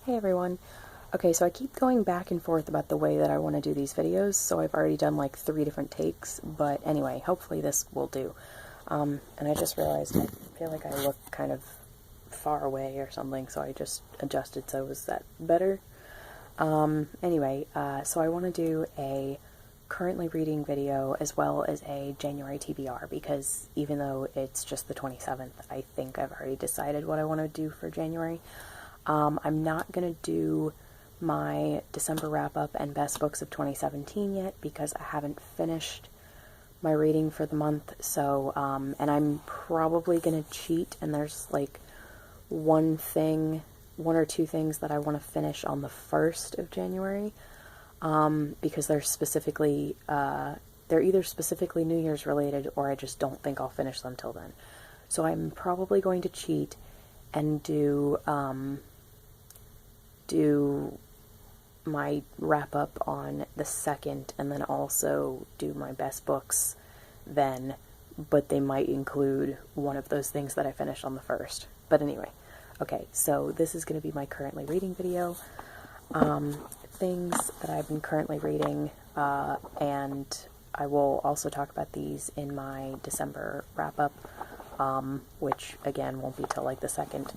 Hey everyone. Okay, so I keep going back and forth about the way that I want to do these videos, so I've already done like 3 different takes, but anyway, hopefully this will do. And I just realized I feel like I look kind of far away or something, so I just adjusted, so is that better? Anyway, so I want to do a currently reading video as well as a January TBR, because even though it's just the 27th, I think I've already decided what I want to do for January. I'm not going to do my December wrap-up and best books of 2017 yet because I haven't finished my reading for the month, so, and I'm probably going to cheat, and there's like one or two things that I want to finish on the 1st of January, because they're specifically, they're either specifically New Year's related, or I just don't think I'll finish them till then. So I'm probably going to cheat and do my wrap-up on the 2nd, and then also do my best books then, but they might include one of those things that I finished on the 1st. But anyway, okay, so this is going to be my currently reading video. Things that I've been currently reading, and I will also talk about these in my December wrap-up, which again won't be till like the 2nd.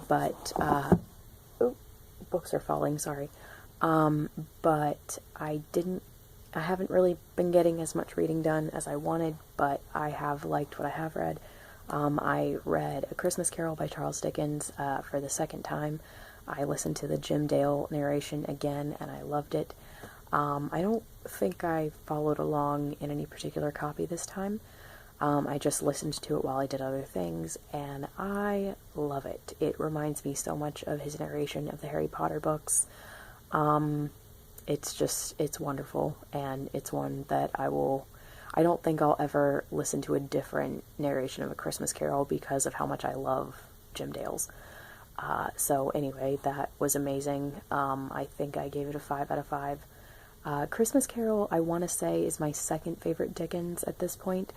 But, books are falling, sorry. But I haven't really been getting as much reading done as I wanted, but I have liked what I have read. I read A Christmas Carol by Charles Dickens for the 2nd time. I listened to the Jim Dale narration again, and I loved it. I don't think I followed along in any particular copy this time. I just listened to it while I did other things, and I love it. It reminds me so much of his narration of the Harry Potter books. It's wonderful, and it's one that I don't think I'll ever listen to a different narration of A Christmas Carol because of how much I love Jim Dale's. So anyway, that was amazing. I think I gave it a 5 out of 5. Christmas Carol, I want to say, is my 2nd favorite Dickens at this point.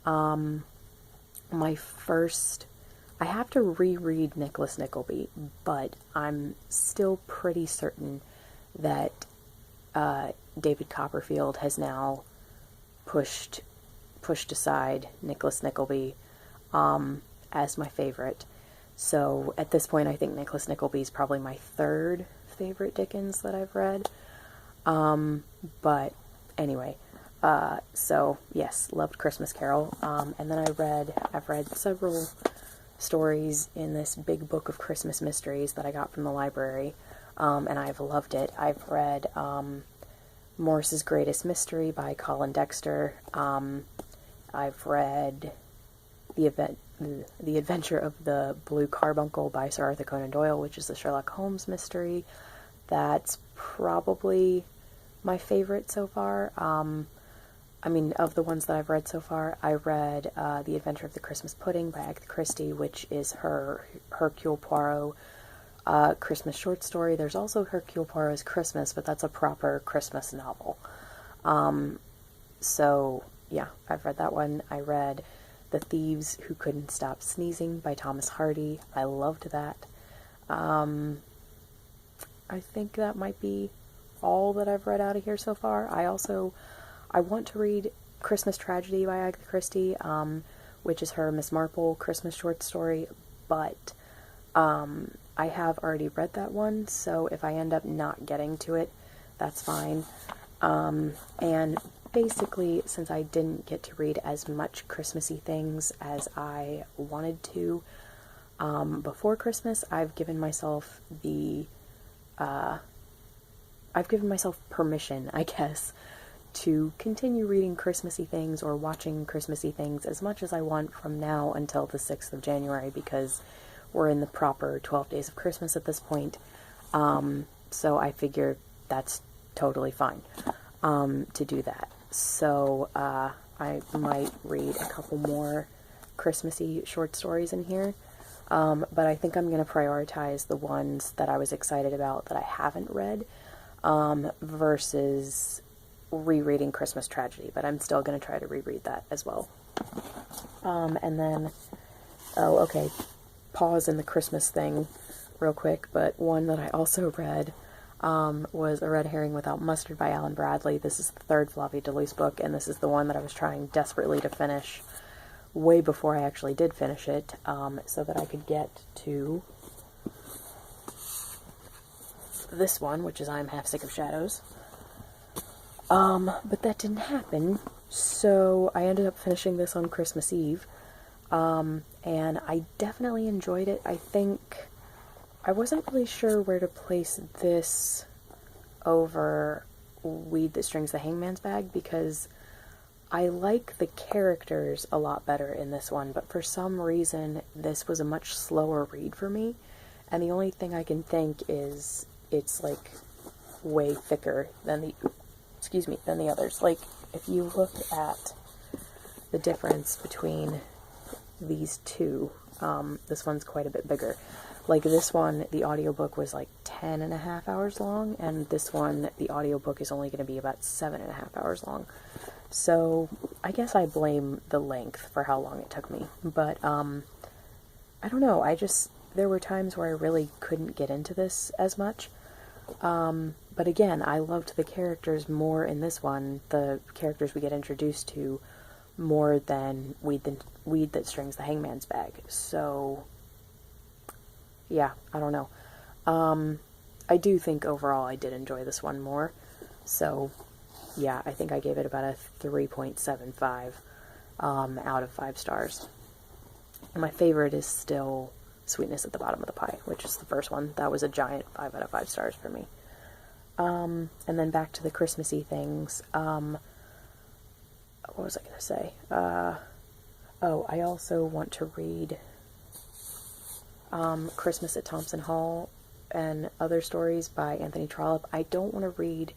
My first, I have to reread Nicholas Nickleby, but I'm still pretty certain that David Copperfield has now pushed aside Nicholas Nickleby as my favorite. So at this point, I think Nicholas Nickleby is probably my 3rd favorite Dickens that I've read. But anyway. So yes, loved Christmas Carol. And then I've read several stories in this big book of Christmas mysteries that I got from the library, and I've loved it. I've read, Morse's Greatest Mystery by Colin Dexter. I've read The Adventure of the Blue Carbuncle by Sir Arthur Conan Doyle, which is the Sherlock Holmes mystery. That's probably my favorite so far. I mean, of the ones that I've read so far, I read The Adventure of the Christmas Pudding by Agatha Christie, which is her Hercule Poirot Christmas short story. There's also Hercule Poirot's Christmas, but that's a proper Christmas novel. So, yeah, I've read that one. I read The Thieves Who Couldn't Stop Sneezing by Thomas Hardy. I loved that. I think that might be all that I've read out of here so far. I want to read Christmas Tragedy by Agatha Christie, which is her Miss Marple Christmas short story, but I have already read that one, so if I end up not getting to it, that's fine. And basically, since I didn't get to read as much Christmassy things as I wanted to before Christmas, I've given myself permission, I guess, to continue reading Christmassy things or watching Christmassy things as much as I want from now until the 6th of January, because we're in the proper 12 days of Christmas at this point. So I figure that's totally fine to do that. So I might read a couple more Christmassy short stories in here, but I think I'm going to prioritize the ones that I was excited about that I haven't read, versus rereading Christmas Tragedy, but I'm still going to try to reread that as well. And then, oh, okay, pause in the Christmas thing real quick, but one that I also read was A Red Herring Without Mustard by Alan Bradley. This is the third Flavia de Luce book, and this is the one that I was trying desperately to finish way before I actually did finish it, so that I could get to this one, which is I'm Half Sick of Shadows. But that didn't happen, so I ended up finishing this on Christmas Eve, and I definitely enjoyed it. I think I wasn't really sure where to place this over Weed That Strings the Hangman's Bag, because I like the characters a lot better in this one, but for some reason this was a much slower read for me, and the only thing I can think is it's like way thicker than the others. Like, if you look at the difference between these two, this one's quite a bit bigger. Like, this one, the audiobook was like 10.5 hours long, and this one, the audiobook is only going to be about 7.5 hours long. So, I guess I blame the length for how long it took me. But, I don't know, there were times where I really couldn't get into this as much. But again, I loved the characters more in this one, the characters we get introduced to, more than Weed That Strings the Hangman's Bag. So, yeah, I don't know. I do think overall I did enjoy this one more. So, yeah, I think I gave it about a 3.75 out of 5 stars. And my favorite is still Sweetness at the Bottom of the Pie, which is the first one. That was a giant 5 out of 5 stars for me. And then back to the Christmassy things. What was I going to say? I also want to read Christmas at Thompson Hall and Other Stories by Anthony Trollope. I don't want to read...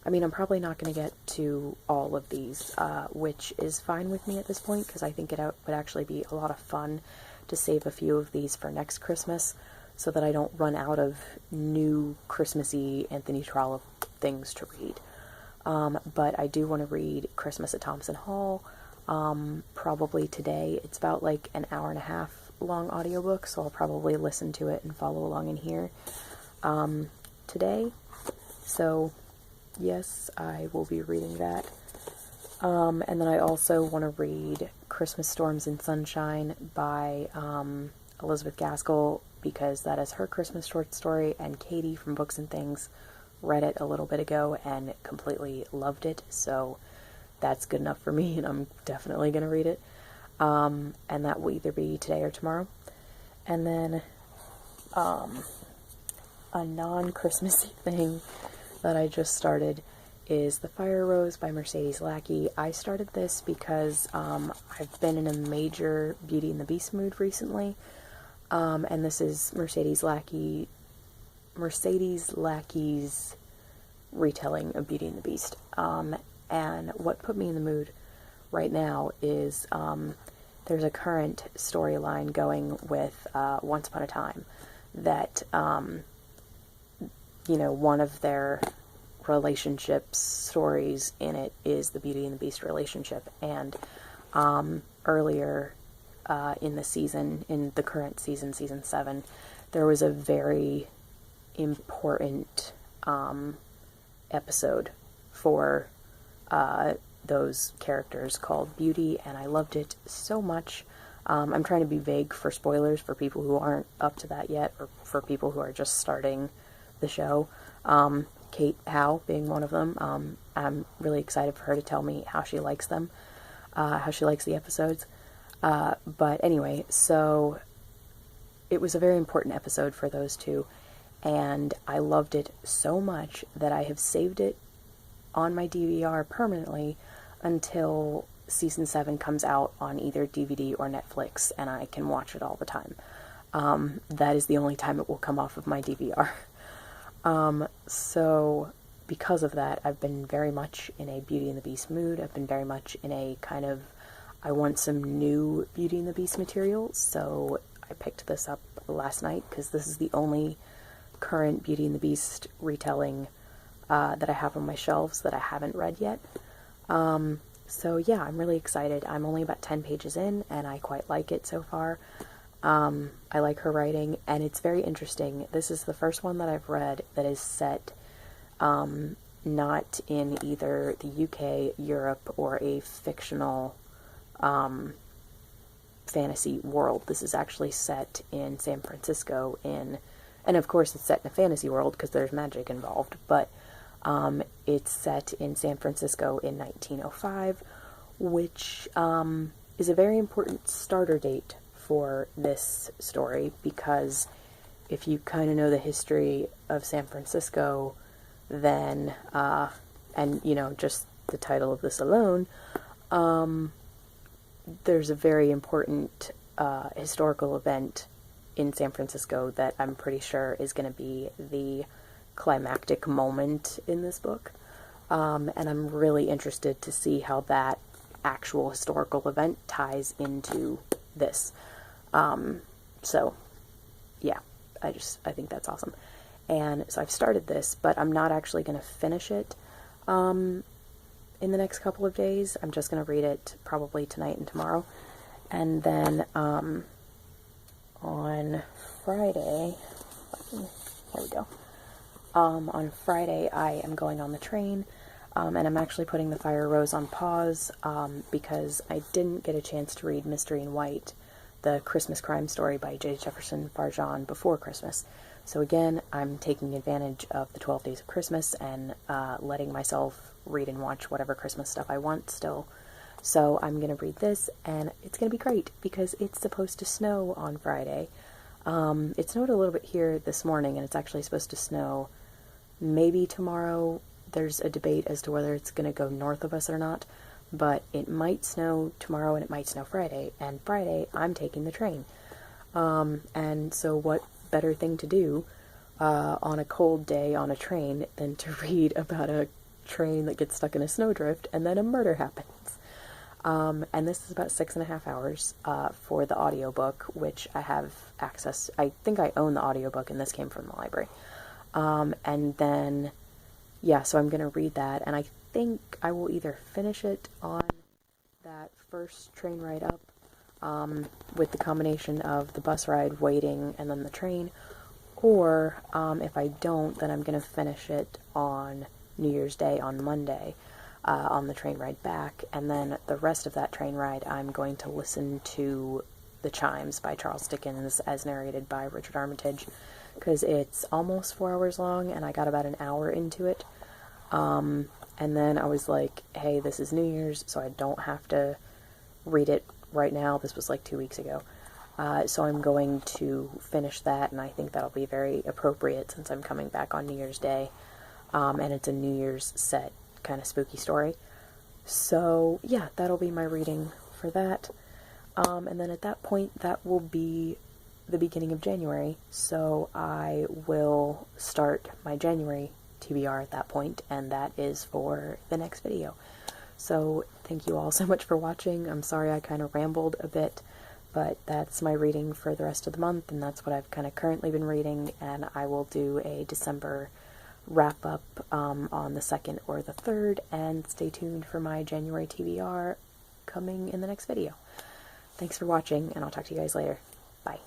I'm probably not going to get to all of these, which is fine with me at this point, because I think it would actually be a lot of fun to save a few of these for next Christmas, so that I don't run out of new Christmassy Anthony Trollope things to read. But I do want to read Christmas at Thompson Hall, probably today. It's about like an hour and a half long audiobook, so I'll probably listen to it and follow along in here today. So, yes, I will be reading that. And then I also want to read Christmas Storms and Sunshine by Elizabeth Gaskell, because that is her Christmas short story, and Katie from Books and Things read it a little bit ago and completely loved it, so that's good enough for me, and I'm definitely going to read it. And that will either be today or tomorrow. And then a non-Christmassy thing that I just started is The Fire Rose by Mercedes Lackey. I started this because I've been in a major Beauty and the Beast mood recently, and this is Mercedes Lackey's retelling of Beauty and the Beast. And what put me in the mood right now is there's a current storyline going with Once Upon a Time that, one of their relationship stories in it is the Beauty and the Beast relationship. And earlier in the season, in the current season, season 7, there was a very important episode for those characters called Beauty, and I loved it so much. I'm trying to be vague for spoilers for people who aren't up to that yet, or for people who are just starting the show. Kate Howe being one of them. I'm really excited for her to tell me how she likes them, how she likes the episodes. But anyway, so it was a very important episode for those two, and I loved it so much that I have saved it on my DVR permanently until season 7 comes out on either DVD or Netflix, and I can watch it all the time. That is the only time it will come off of my DVR. So because of that, I've been very much in a Beauty and the Beast mood. I've been very much in a kind of, I want some new Beauty and the Beast material, so I picked this up last night, because this is the only current Beauty and the Beast retelling that I have on my shelves that I haven't read yet. So yeah, I'm really excited. I'm only about 10 pages in, and I quite like it so far. I like her writing, and it's very interesting. This is the first one that I've read that is set not in either the UK, Europe, or a fictional fantasy world. This is actually set in San Francisco and of course it's set in a fantasy world because there's magic involved, but it's set in San Francisco in 1905, which is a very important starter date for this story, because if you kind of know the history of San Francisco, then, and, you know, just the title of this alone, there's a very important historical event in San Francisco that I'm pretty sure is going to be the climactic moment in this book. And I'm really interested to see how that actual historical event ties into this. So, yeah, I think that's awesome. And so I've started this, but I'm not actually going to finish it in the next couple of days. I'm just going to read it probably tonight and tomorrow. And then on Friday, here we go. On Friday I am going on the train, and I'm actually putting The Fire Rose on pause because I didn't get a chance to read Mystery in White, the Christmas crime story by J. Jefferson Farjan before Christmas. So again, I'm taking advantage of the 12 Days of Christmas and letting myself read and watch whatever Christmas stuff I want still. So I'm going to read this, and it's going to be great because it's supposed to snow on Friday. It snowed a little bit here this morning, and it's actually supposed to snow maybe tomorrow. There's a debate as to whether it's going to go north of us or not, but it might snow tomorrow and it might snow Friday, and Friday I'm taking the train. And so what better thing to do on a cold day on a train than to read about a train that gets stuck in a snowdrift and then a murder happens. And this is about 6.5 hours for the audiobook, which I have access. I think I own the audiobook, and this came from the library. And then, yeah, so I'm going to read that, and I think I will either finish it on that first train ride up, with the combination of the bus ride, waiting, and then the train, or if I don't, then I'm going to finish it on New Year's Day on Monday, on the train ride back, and then the rest of that train ride I'm going to listen to The Chimes by Charles Dickens as narrated by Richard Armitage, because it's almost 4 hours long and I got about an hour into it, and then I was like, hey, this is New Year's, so I don't have to read it right now. This was like 2 weeks ago, so I'm going to finish that, and I think that'll be very appropriate since I'm coming back on New Year's Day, and it's a New Year's set kind of spooky story. So yeah, that'll be my reading for that, and then at that point that will be the beginning of January, so I will start my January TBR at that point, and that is for the next video. So thank you all so much for watching. I'm sorry I kind of rambled a bit, but that's my reading for the rest of the month, and that's what I've kind of currently been reading, and I will do a December wrap up on the 2nd or the 3rd, and stay tuned for my January TBR coming in the next video. Thanks for watching, and I'll talk to you guys later. Bye.